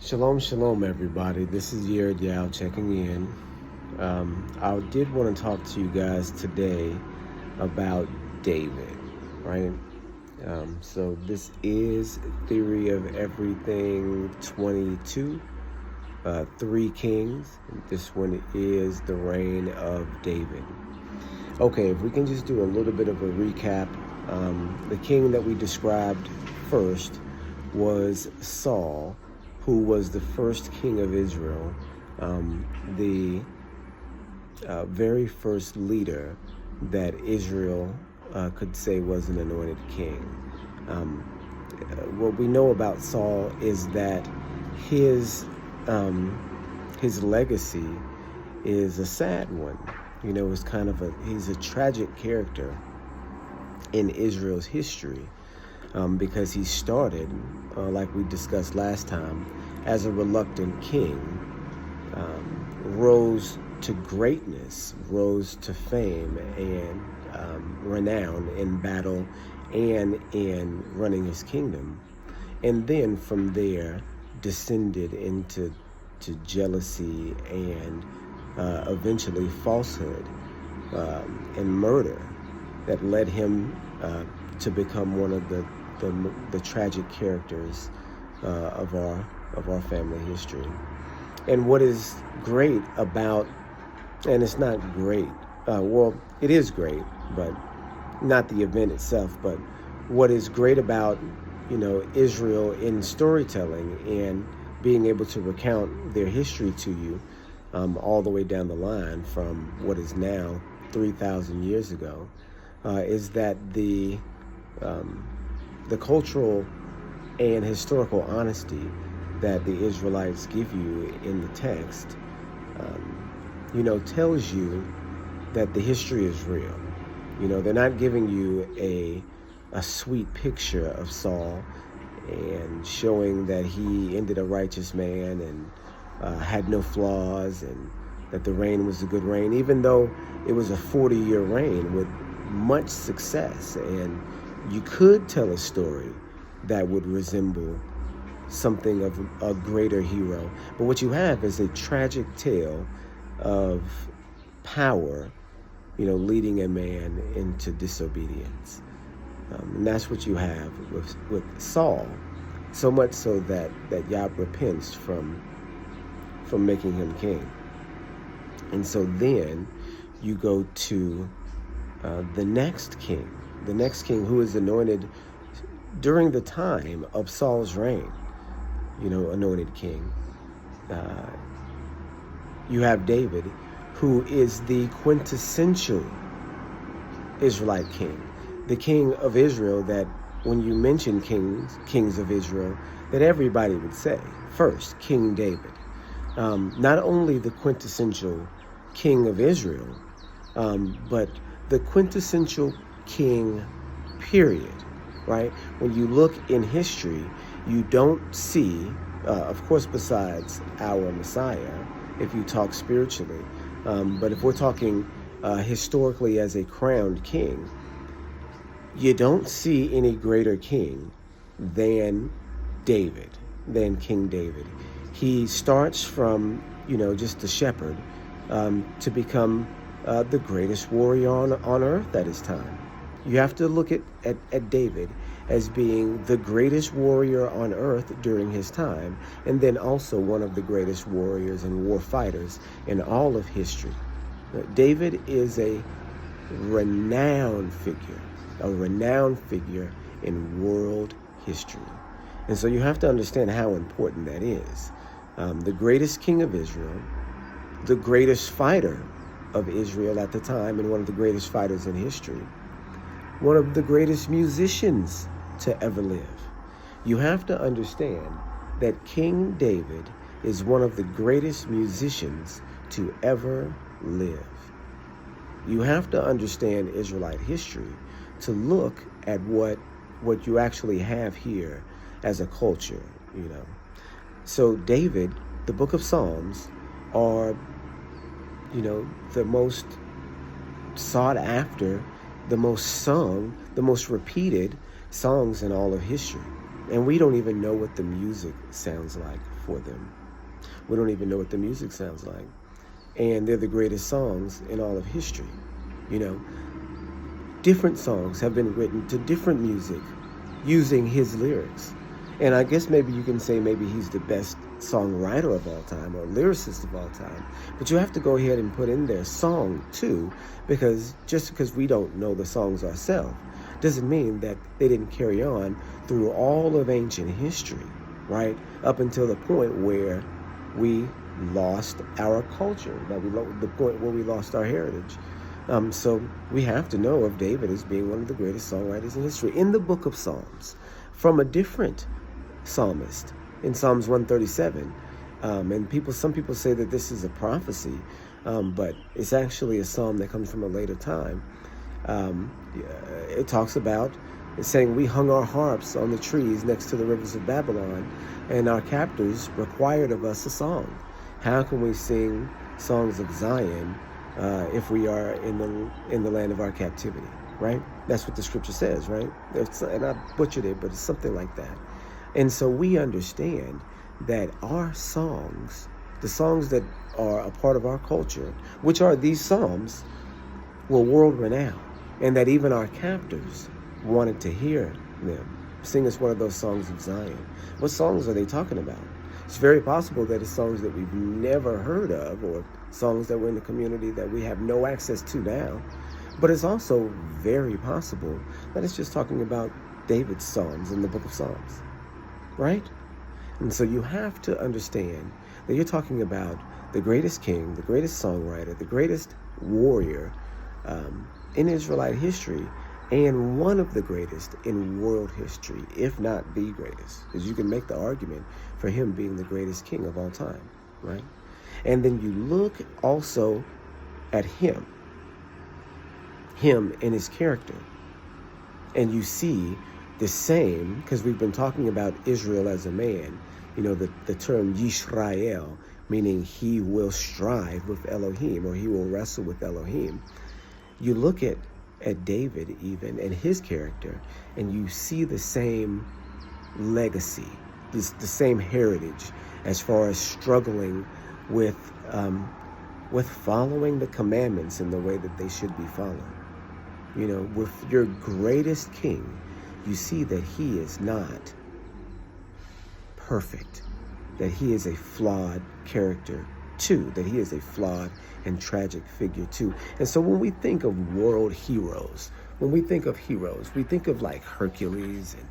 Shalom, shalom, everybody. This is Yared Yao checking in. I did want to talk to you guys today about David, right? So this is Theory of Everything 22, Three Kings. This one is the reign of David. Okay, if we can just do a little bit of a recap. The king that we described first was Saul, who was the first king of Israel, the very first leader that Israel could say was an anointed king. What we know about Saul is that his legacy is a sad one. You know, it's kind of he's a tragic character in Israel's history. Because he started, like we discussed last time, as a reluctant king, rose to greatness, rose to fame and renown in battle and in running his kingdom. And then from there descended into jealousy and eventually falsehood and murder that led him to become one of the tragic characters of our family history. And what is great about, and it's not great, well, it is great, but not the event itself, but what is great about, Israel in storytelling and being able to recount their history to you all the way down the line from what is now 3,000 years ago, is that the cultural and historical honesty that the Israelites give you in the text, tells you that the history is real. They're not giving you a sweet picture of Saul and showing that he ended a righteous man and had no flaws and that the reign was a good reign, even though it was a 40-year reign with much success. And you could tell a story that would resemble something of a greater hero. But what you have is a tragic tale of power, leading a man into disobedience. And that's what you have with Saul, so much so that Yah repents from making him king. And so then you go to the next king who is anointed during the time of Saul's reign, anointed king. You have David, who is the quintessential Israelite king, the king of Israel that when you mention kings of Israel, that everybody would say, first, King David. Not only the quintessential king of Israel, but the quintessential king, period, right? When you look in history, you don't see, of course, besides our Messiah, if you talk spiritually, but if we're talking historically as a crowned king, you don't see any greater king than David, than King David. He starts from, just a shepherd to become the greatest warrior on earth at his time. You have to look at David as being the greatest warrior on earth during his time, and then also one of the greatest warriors and war fighters in all of history. David is a renowned figure in world history. And so you have to understand how important that is. The greatest king of Israel, the greatest fighter of Israel at the time, and one of the greatest fighters in history, one of the greatest musicians to ever live. You have to understand that King David is one of the greatest musicians to ever live. You have to understand Israelite history to look at what you actually have here as a culture, So David, the book of Psalms, are, the most sought after, the most sung, the most repeated songs in all of history. And we don't even know what the music sounds like for them. We don't even know what the music sounds like. And they're the greatest songs in all of history. You know, different songs have been written to different music using his lyrics. And I guess maybe you can say maybe he's the best songwriter of all time or lyricist of all time. But you have to go ahead and put in there song too, because just because we don't know the songs ourselves doesn't mean that they didn't carry on through all of ancient history, right? Up until the point where we lost our culture, the point where we lost our heritage. So we have to know of David as being one of the greatest songwriters in history. In the book of Psalms, from a different psalmist, in Psalms 137, and some people say that this is a prophecy, but it's actually a psalm that comes from a later time. It talks about, it's saying, we hung our harps on the trees next to the rivers of Babylon, and our captors required of us a song. How can we sing songs of Zion if we are in the land of our captivity, right? That's what the scripture says, right? And I butchered it, but it's something like that. And so we understand that our songs, the songs that are a part of our culture, which are these psalms, were world renowned, and that even our captors wanted to hear them sing us one of those songs of Zion. What songs are they talking about? It's very possible that it's songs that we've never heard of, or songs that were in the community that we have no access to now. But it's also very possible that it's just talking about David's songs in the book of Psalms, right? And so you have to understand that you're talking about the greatest king, the greatest songwriter, the greatest warrior in Israelite history, and one of the greatest in world history, if not the greatest, because you can make the argument for him being the greatest king of all time, right? And then you look also at him and his character, and you see the same, because we've been talking about Israel as a man, you know, the term Yisrael, meaning he will strive with Elohim, or he will wrestle with Elohim. You look at David even and his character, and you see the same legacy, the same heritage as far as struggling with following the commandments in the way that they should be followed. You know, with your greatest king, you see that he is not perfect, that he is a flawed character too, that he is a flawed and tragic figure too. And so when we think of world heroes, we think of like Hercules and,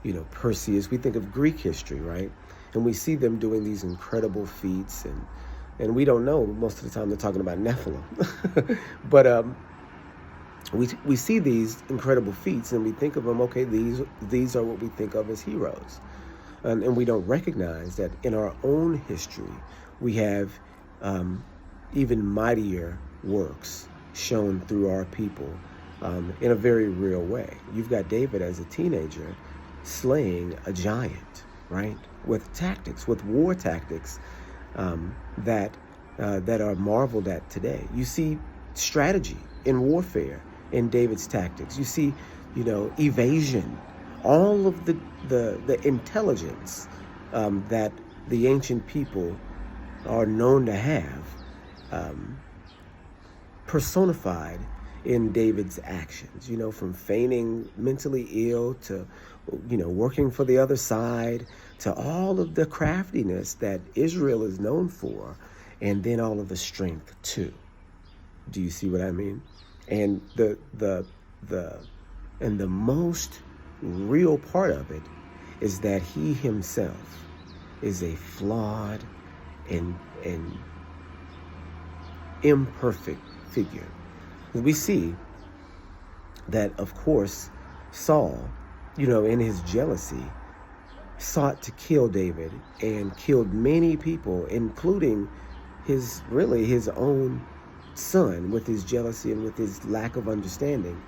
you know, Perseus. We think of Greek history, right? And we see them doing these incredible feats, and we don't know, most of the time they're talking about Nephilim. But we see these incredible feats, and we think of them, okay, these are what we think of as heroes. And we don't recognize that in our own history, we have even mightier works shown through our people in a very real way. You've got David as a teenager slaying a giant, right? With tactics, with war tactics that are marveled at today. You see strategy in warfare in David's tactics. You see, you know, evasion, all of the intelligence that the ancient people are known to have personified in David's actions, you know, from feigning mentally ill to, you know, working for the other side, to all of the craftiness that Israel is known for, and then all of the strength too. Do you see what I mean? And the most real part of it is that he himself is a flawed and imperfect figure. We see that, of course, Saul, you know, in his jealousy, sought to kill David and killed many people, including his own son, with his jealousy and with his lack of understanding.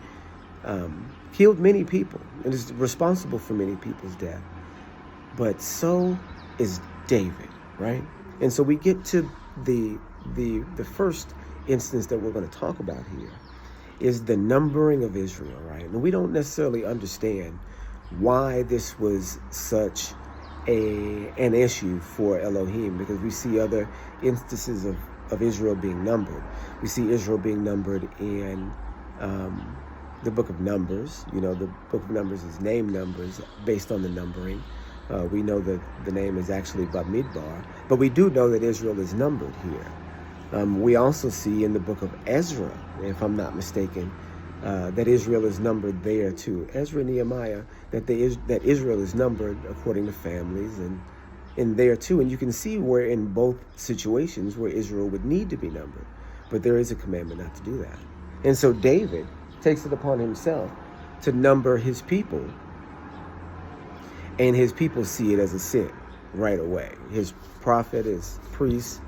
Killed many people and is responsible for many people's death. But so is David, right? And so we get to the first instance that we're going to talk about here is the numbering of Israel, right? And we don't necessarily understand why this was such an issue for Elohim, because we see other instances of Israel being numbered. We see Israel being numbered in the book of Numbers. You know, the book of Numbers is named Numbers based on the numbering. We know that the name is actually Bamidbar, but we do know that Israel is numbered here. We also see in the book of Ezra, if I'm not mistaken, that Israel is numbered there too. Ezra and Nehemiah, that Israel is numbered according to families and in there too. And you can see where in both situations where Israel would need to be numbered. But there is a commandment not to do that. And so David takes it upon himself to number his people. And his people see it as a sin right away. His prophet, his priests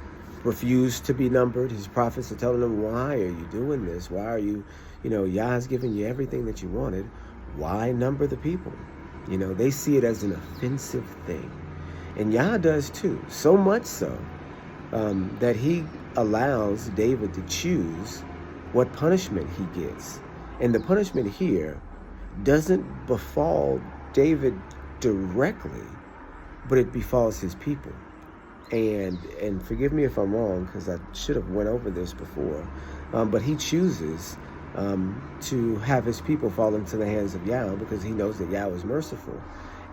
refuse to be numbered. His prophets are telling him, why are you doing this? Why are you, Yah's giving you everything that you wanted. Why number the people? They see it as an offensive thing. And Yah does too. So much so that he allows David to choose what punishment he gets. And the punishment here doesn't befall David directly, but it befalls his people. And forgive me if I'm wrong, because I should have went over this before, but he chooses to have his people fall into the hands of Yah, because he knows that Yah is merciful.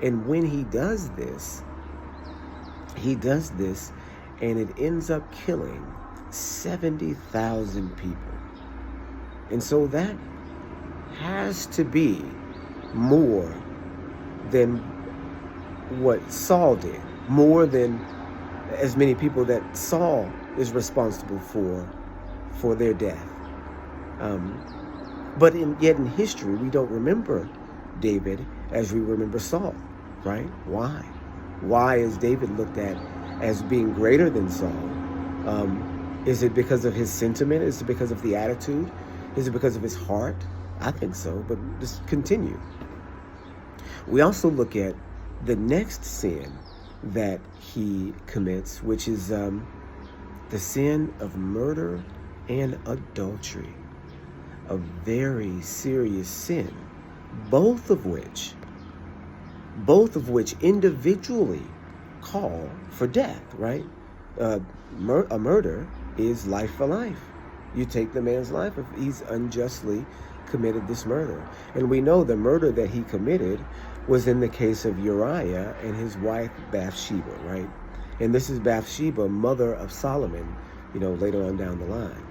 And when he does this, and it ends up killing 70,000 people. And so that has to be more than what Saul did, more than as many people that Saul is responsible for their death. But yet in history, we don't remember David as we remember Saul, right? Why? Why is David looked at as being greater than Saul? Is it because of his sentiment? Is it because of the attitude? Is it because of his heart? I think so, but just continue. We also look at the next sin that he commits, which is the sin of murder and adultery. A very serious sin, both of which individually call for death, right? A murder is life for life. You take the man's life if he's unjustly committed this murder. And we know the murder that he committed was in the case of Uriah and his wife Bathsheba, right? And this is Bathsheba, mother of Solomon, later on down the line.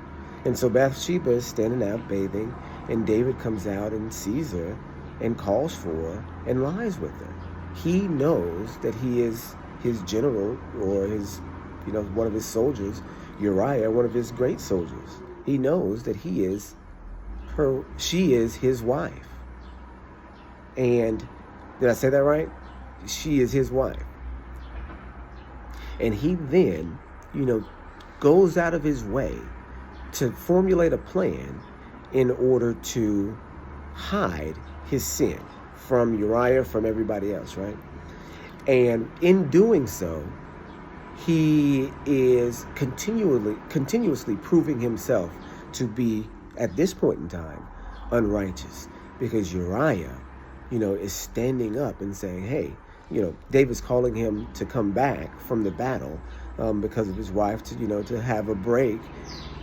And so Bathsheba is standing out bathing, and David comes out and sees her and calls for her and lies with her. He knows that he is his general, or his, one of his soldiers, Uriah, one of his great soldiers. He knows that she is his wife. And did I say that right? She is his wife. And he then, goes out of his way to formulate a plan in order to hide his sin from Uriah, from everybody else, right? And in doing so, he is continuously proving himself to be, at this point in time, unrighteous, because Uriah, is standing up and saying, hey, David's calling him to come back from the battle because of his wife, to have a break.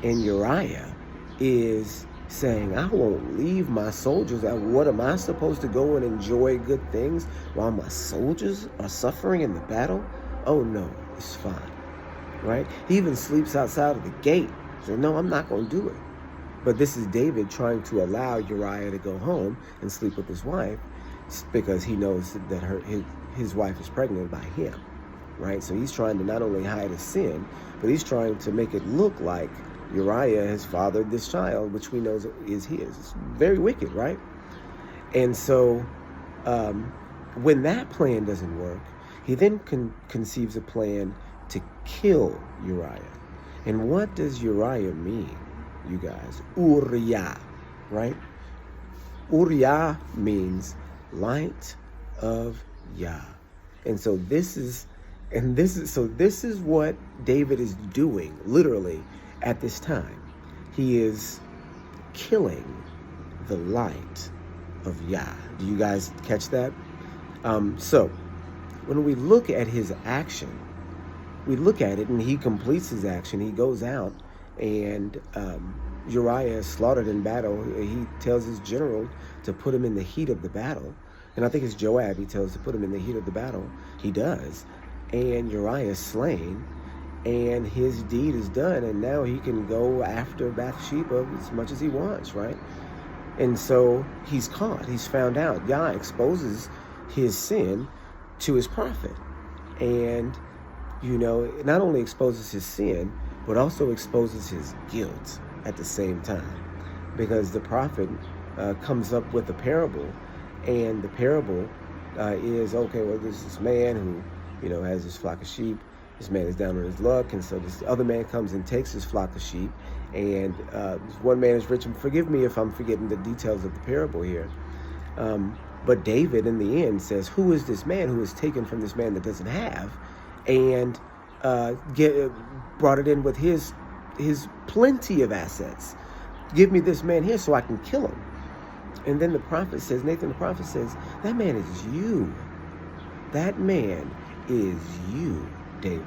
And Uriah is saying, I won't leave my soldiers. What am I supposed to go and enjoy good things while my soldiers are suffering in the battle? Oh no, it's fine, right? He even sleeps outside of the gate. So no, I'm not going to do it. But this is David trying to allow Uriah to go home and sleep with his wife, because he knows that his wife is pregnant by him, right? So he's trying to not only hide his sin, but he's trying to make it look like Uriah has fathered this child, which we know is his. It's very wicked, right? And so when that plan doesn't work, he then conceives a plan to kill Uriah. And what does Uriah mean, you guys? Uriah, right? Uriah means light of Yah. And so this is what David is doing, literally, at this time. He is killing the light of Yah. Do you guys catch that? So when we look at his action, we look at it and he completes his action. He goes out and Uriah is slaughtered in battle. He tells his general to put him in the heat of the battle. And I think it's Joab he tells to put him in the heat of the battle. He does. And Uriah is slain. And his deed is done. And now he can go after Bathsheba as much as he wants, right? And so he's caught. He's found out. Yah exposes his sin to his prophet. And, you know, it not only exposes his sin, but also exposes his guilt at the same time. Because the prophet comes up with a parable. And the parable is, okay, well, there's this man who, you know, has this flock of sheep. This man is down on his luck. And so this other man comes and takes his flock of sheep. And this one man is rich. And forgive me if I'm forgetting the details of the parable here. But David, in the end, says, who is this man who is taken from this man that doesn't have and brought it in with his plenty of assets? Give me this man here so I can kill him. And then the prophet says, Nathan the prophet says, that man is you. That man is you, David.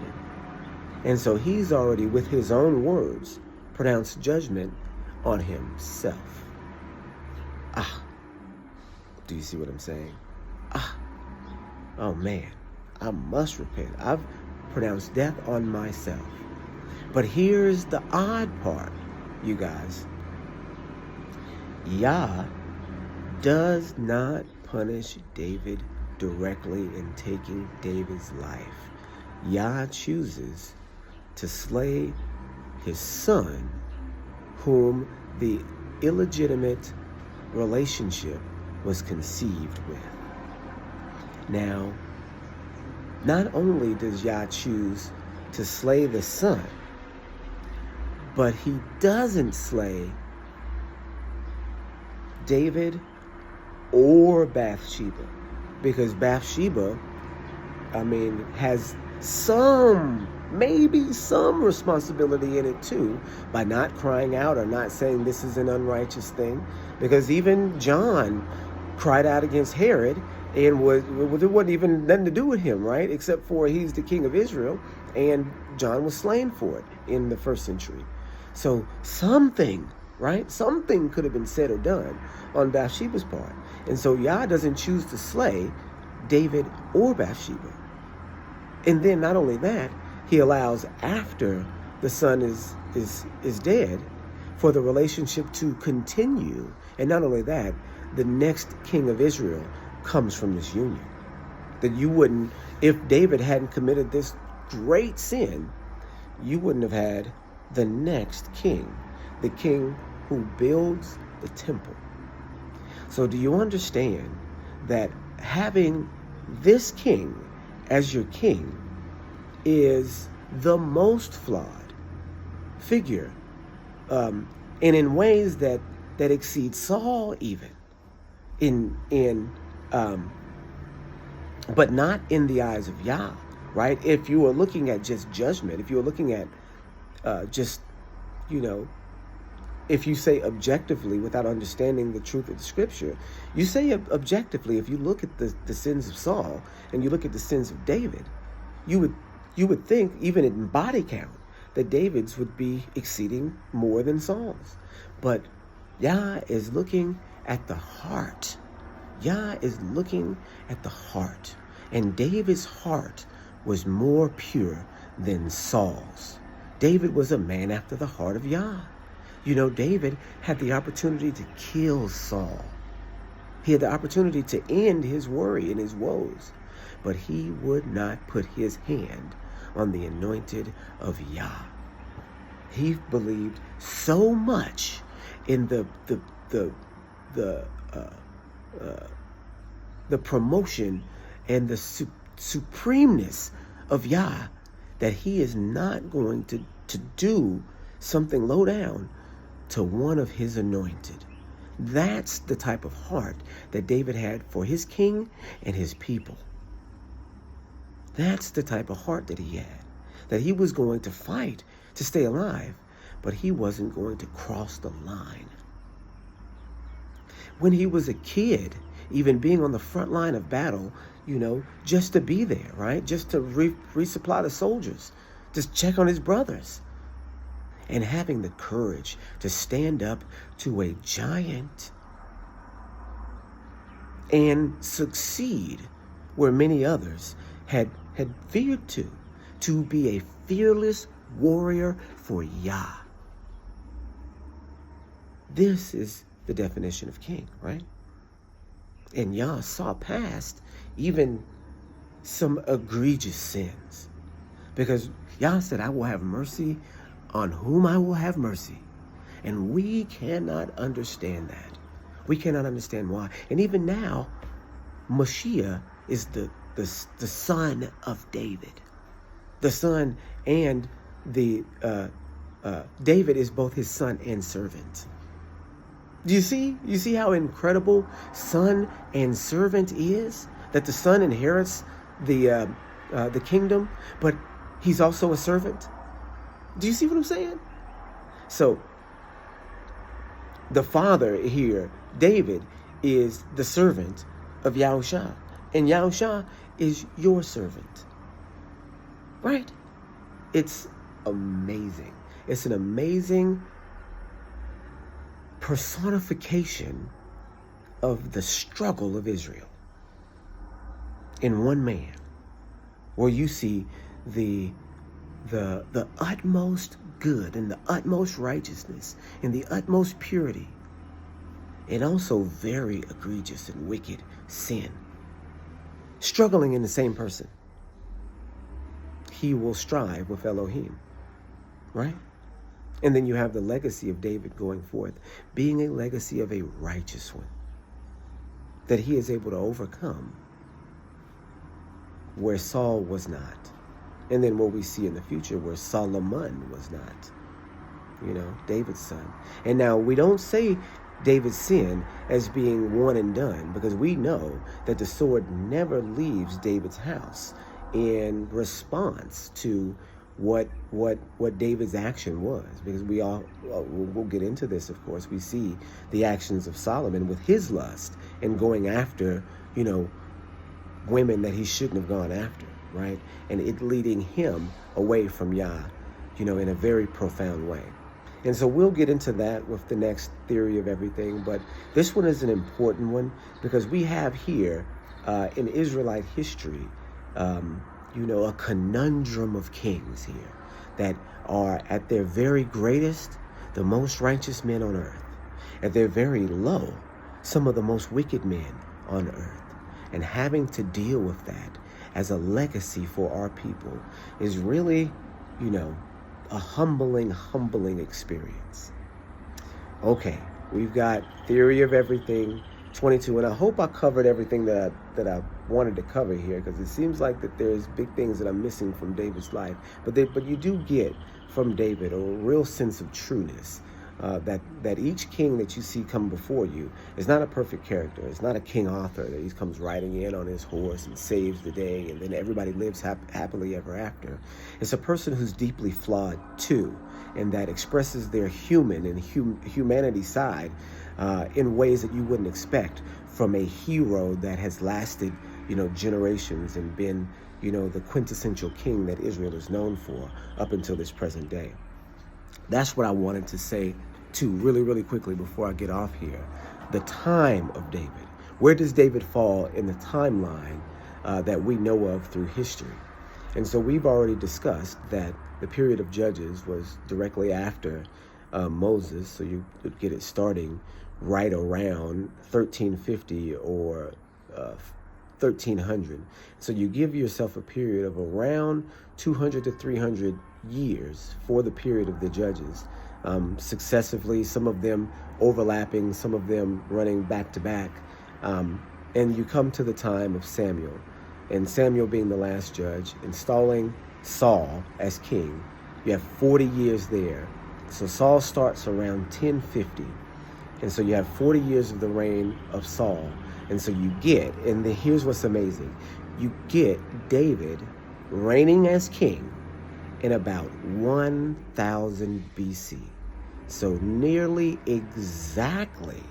And so he's already, with his own words, pronounced judgment on himself. Do you see what I'm saying? Oh man, I must repent. I've pronounced death on myself. But here's the odd part, you guys. Yah does not punish David directly in taking David's life. Yah chooses to slay his son, whom the illegitimate relationship was conceived with. Now, not only does Yah choose to slay the son, but he doesn't slay David or Bathsheba, because Bathsheba, has maybe some responsibility in it too, by not crying out or not saying this is an unrighteous thing, because even John cried out against Herod, and there wasn't even nothing to do with him, right? Except for he's the king of Israel, and John was slain for it in the first century. So something, right? Something could have been said or done on Bathsheba's part. And so Yah doesn't choose to slay David or Bathsheba. And then not only that, he allows, after the son is dead, for the relationship to continue. And not only that, the next king of Israel comes from this union. That you wouldn't, if David hadn't committed this great sin, you wouldn't have had the next king, the king who builds the temple. So do you understand that having this king as your king is the most flawed figure, and in ways that exceed Saul even, but not in the eyes of Yah, right? If you were looking at just judgment, if you were looking at if you say objectively without understanding the truth of the scripture, you say objectively, if you look at the sins of Saul and you look at the sins of David, you would think, even in body count, that David's would be exceeding more than Saul's. But Yah is looking at the heart. Yah is looking at the heart. And David's heart was more pure than Saul's. David was a man after the heart of Yah. You know, David had the opportunity to kill Saul. He had the opportunity to end his worry and his woes. But he would not put his hand on the anointed of Yah. He believed so much in the promotion and the supremeness of Yah that he is not going to do something low down to one of his anointed. That's the type of heart that David had for his king and his people. That's the type of heart that he had, that he was going to fight to stay alive, but he wasn't going to cross the line. When he was a kid, even being on the front line of battle, just to be there, right? Just to resupply the soldiers, just check on his brothers. And having the courage to stand up to a giant and succeed where many others had feared to be a fearless warrior for Yah. This is the definition of king, right? And Yah saw past even some egregious sins, because Yah said, I will have mercy on whom I will have mercy. And we cannot understand that. We cannot understand why. And even now, Mashiach is the son of David. The son and David is both his son and servant. Do you see? You see how incredible son and servant is? That the son inherits the kingdom, but he's also a servant. Do you see what I'm saying? So the father here, David, is the servant of Yahushua, and Yahushua is your servant, right? It's amazing. It's an amazing personification of the struggle of Israel in one man, where you see the utmost good and the utmost righteousness and the utmost purity, and also very egregious and wicked sin struggling in the same person. He will strive with Elohim, right? And then you have the legacy of David going forth, being a legacy of a righteous one, that he is able to overcome where Saul was not. And then what we see in the future where Solomon was not, David's son. And now we don't say David's sin as being one and done, because we know that the sword never leaves David's house in response to what David's action was, because we'll get into this, of course. We see the actions of Solomon with his lust and going after, women that he shouldn't have gone after, right? And it leading him away from Yah, in a very profound way. And so we'll get into that with the next theory of everything. But this one is an important one, because we have here in Israelite history, a conundrum of kings here that are at their very greatest, the most righteous men on earth. At their very low, some of the most wicked men on earth. And having to deal with that as a legacy for our people is really, a humbling experience. Okay, we've got theory of everything 22, and I hope I covered everything that I wanted to cover here, because it seems like that there's big things that I'm missing from David's life, but you do get from David a real sense of trueness. That each king that you see come before you is not a perfect character. It's not a King Arthur that he comes riding in on his horse and saves the day and then everybody lives happily ever after. It's a person who's deeply flawed too, and that expresses their human and humanity side in ways that you wouldn't expect from a hero that has lasted, generations and been, the quintessential king that Israel is known for up until this present day. That's what I wanted to say too, really quickly before I get off here. The time of David. Where does David fall in the timeline that we know of through history? And so we've already discussed that the period of Judges was directly after Moses, so you would get it starting right around 1350 or 1300. So you give yourself a period of around 200 to 300 years for the period of the Judges, successively, some of them overlapping, some of them running back to back. And you come to the time of Samuel, and Samuel being the last judge, installing Saul as king. You have 40 years there. So Saul starts around 1050. And so you have 40 years of the reign of Saul. And so you get, and here's what's amazing, you get David reigning as king in about 1000 BC. So nearly exactly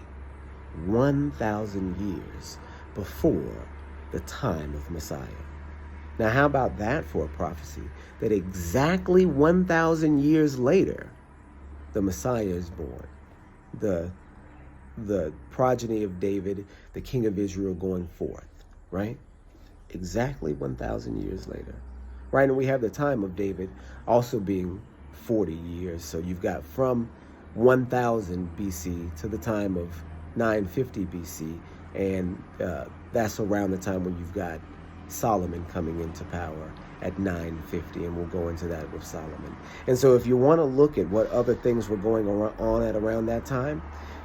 1000 years before the time of Messiah. Now, how about that for a prophecy? That exactly 1,000 years later, the Messiah is born. The progeny of David, the king of Israel going forth, right? Exactly 1,000 years later, right? And we have the time of David also being 40 years. So you've got from 1000 BC to the time of 950 BC. And that's around the time when you've got Solomon coming into power at 950, and we'll go into that with Solomon. And so if you want to look at what other things were going on at around that time,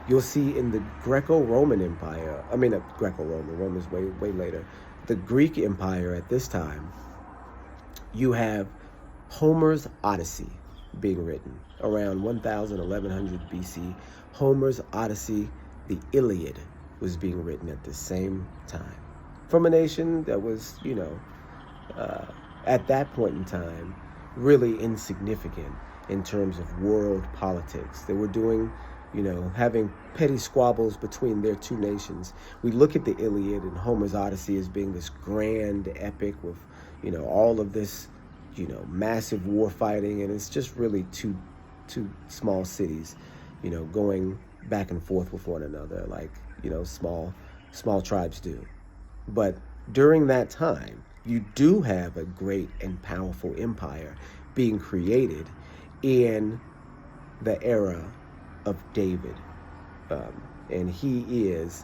you'll see in the Greco-Roman Empire, Greco-Roman, Roman's way later, the Greek Empire at this time, you have Homer's Odyssey being written around 1000, 1100 BC. Homer's Odyssey, the Iliad, was being written at the same time from a nation that was, at that point in time, really insignificant in terms of world politics. They were doing, having petty squabbles between their two nations. We look at the Iliad and Homer's Odyssey as being this grand epic with, all of this, massive war fighting, and it's just really two small cities, going back and forth with one another, like, small tribes do. But during that time, you do have a great and powerful empire being created in the era of David. And he is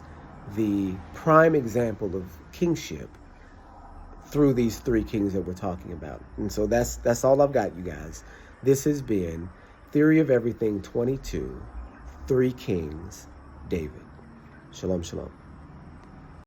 the prime example of kingship through these three kings that we're talking about. And so that's all I've got, you guys. This has been Theory of Everything 22, Three Kings, David. Shalom, shalom.